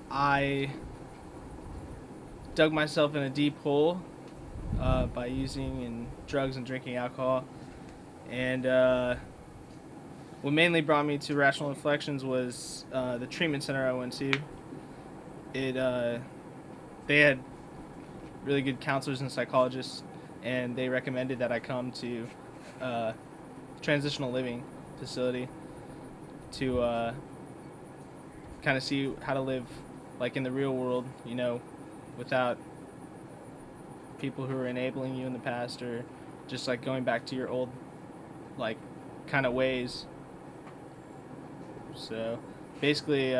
I dug myself in a deep hole by using and drugs and drinking alcohol, and what mainly brought me to Rational Inflections was the treatment center I went to. It They had really good counselors and psychologists, and they recommended that I come to uh, transitional living facility to kind of see how to live like in the real world, without people who are enabling you in the past or just like going back to your old like kind of ways. So basically,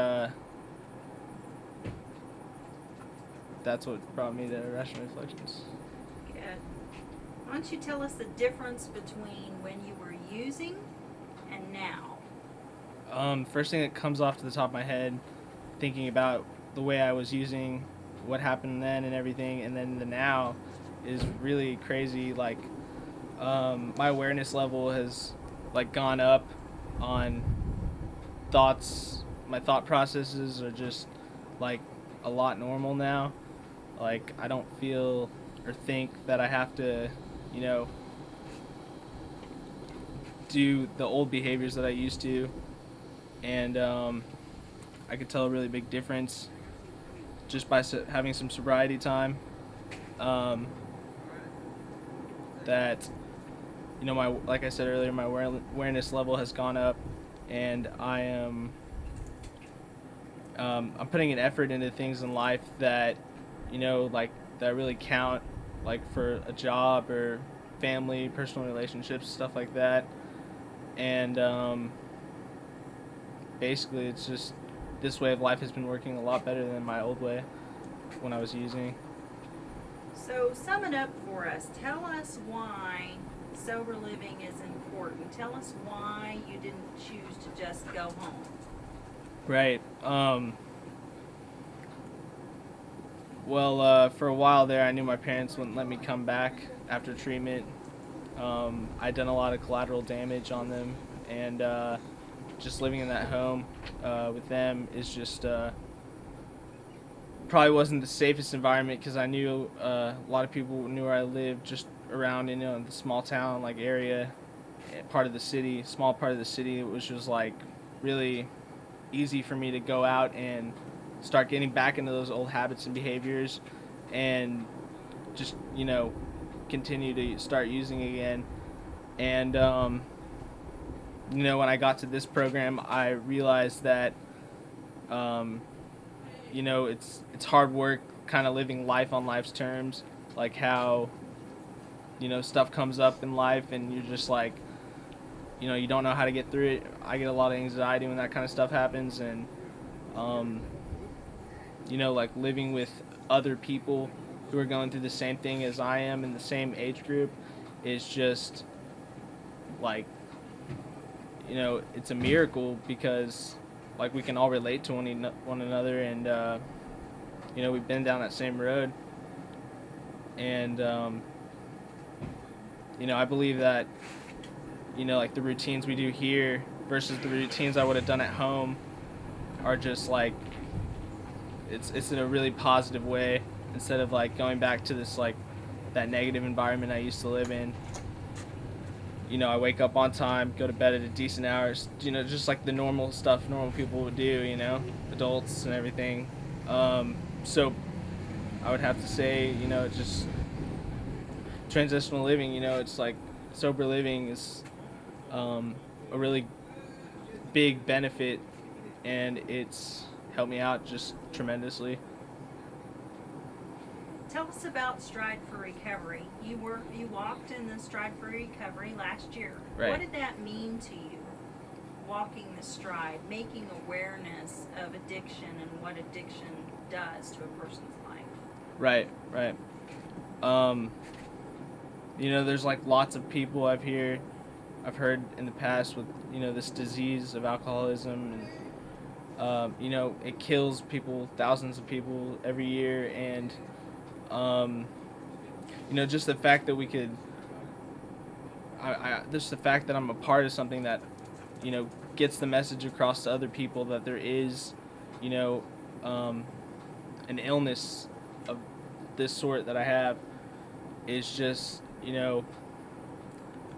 that's what brought me to Rational Reflections. Good. Why don't you tell us the difference between when you were using and now? First thing that comes off to the top of my head, thinking about the way I was using, what happened then and everything, and then the now, is really crazy. Like, my awareness level has like gone up on thoughts. My thought processes are just like a lot normal now. Like, I don't feel or think that I have to, you know, do the old behaviors that I used to, and I could tell a really big difference just by having some sobriety time. Um, that my like I said earlier, my awareness level has gone up, and I'm putting an effort into things in life that like that really count, like for a job or family, personal relationships, stuff like that. And basically, it's just this way of life has been working a lot better than my old way when I was using. So, sum it up for us. Tell us why sober living is important. Tell us why you didn't choose to just go home. Right. Well, for a while there, I knew my parents wouldn't let me come back after treatment. I'd done a lot of collateral damage on them, and just living in that home with them is just probably wasn't the safest environment because I knew a lot of people knew where I lived, just around the small town like area, part of the city, small part of the city. It was just like really easy for me to go out and start getting back into those old habits and behaviors, and just continue to start using again. And when I got to this program, I realized that um, it's hard work, kind of living life on life's terms, like how stuff comes up in life, and you're just like you don't know how to get through it. I get a lot of anxiety when that kind of stuff happens, and um, like living with other people who are going through the same thing as I am in the same age group is just like it's a miracle because like we can all relate to one another, and we've been down that same road, and I believe that like the routines we do here versus the routines I would have done at home are just like it's in a really positive way, instead of like going back to this like that negative environment I used to live in. I wake up on time, go to bed at a decent hour, just like the normal stuff normal people would do, adults and everything. So I would have to say, just transitional living, it's like sober living is a really big benefit, and it's helped me out just tremendously. Tell us about Stride for Recovery. You walked in the Stride for Recovery last year. Right. What did that mean to you? Walking the stride, making awareness of addiction and what addiction does to a person's life. Right, right. Um, there's like lots of people I've heard in the past with this disease of alcoholism, and it kills people, thousands of people every year, and um, just the fact that we could, just the fact that I'm a part of something that gets the message across to other people that there is, you know, um, an illness of this sort that I have is just,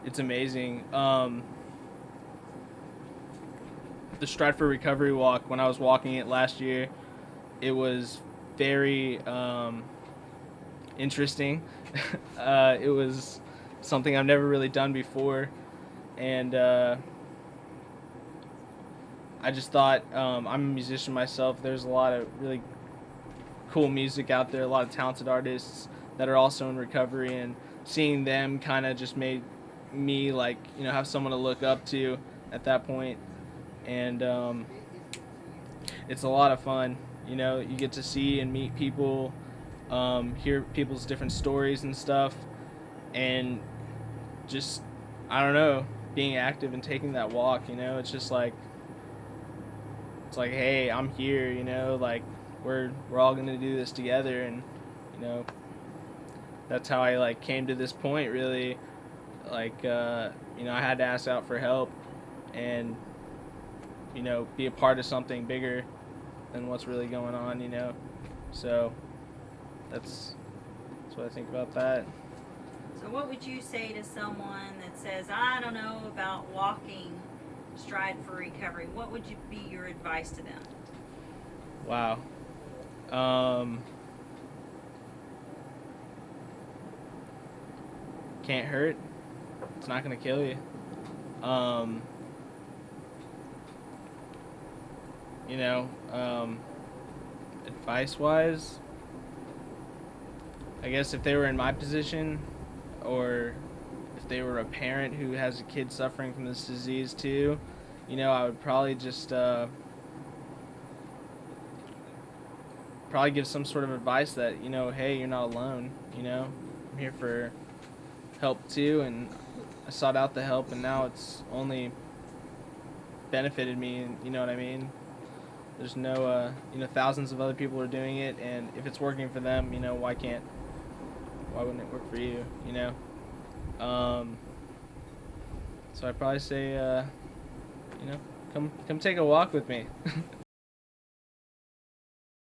it's amazing. The Stride for Recovery walk, when I was walking it last year, it was very interesting. It was something I've never really done before, and I just thought, I'm a musician myself. There's a lot of really cool music out there, a lot of talented artists that are also in recovery, and seeing them kind of just made me like, have someone to look up to at that point. And it's a lot of fun. You get to see and meet people, hear people's different stories and stuff, and just, I don't know, being active and taking that walk. It's just like, it's like, hey, I'm here. Like we're all gonna do this together, and you know that's how I like came to this point. Really, like I had to ask out for help, and be a part of something bigger than what's really going on. So that's what I think about that. So what would you say to someone that says, I don't know about walking Stride for Recovery? What would be your advice to them? Wow. Can't hurt. It's not gonna kill you. Um, Advice wise, I guess if they were in my position, or if they were a parent who has a kid suffering from this disease too, I would probably just probably give some sort of advice that, hey, you're not alone. I'm here for help too, and I sought out the help, and now it's only benefited me. You know what I mean? There's no, thousands of other people are doing it, and if it's working for them, why wouldn't it work for you? So I'd probably say, come take a walk with me.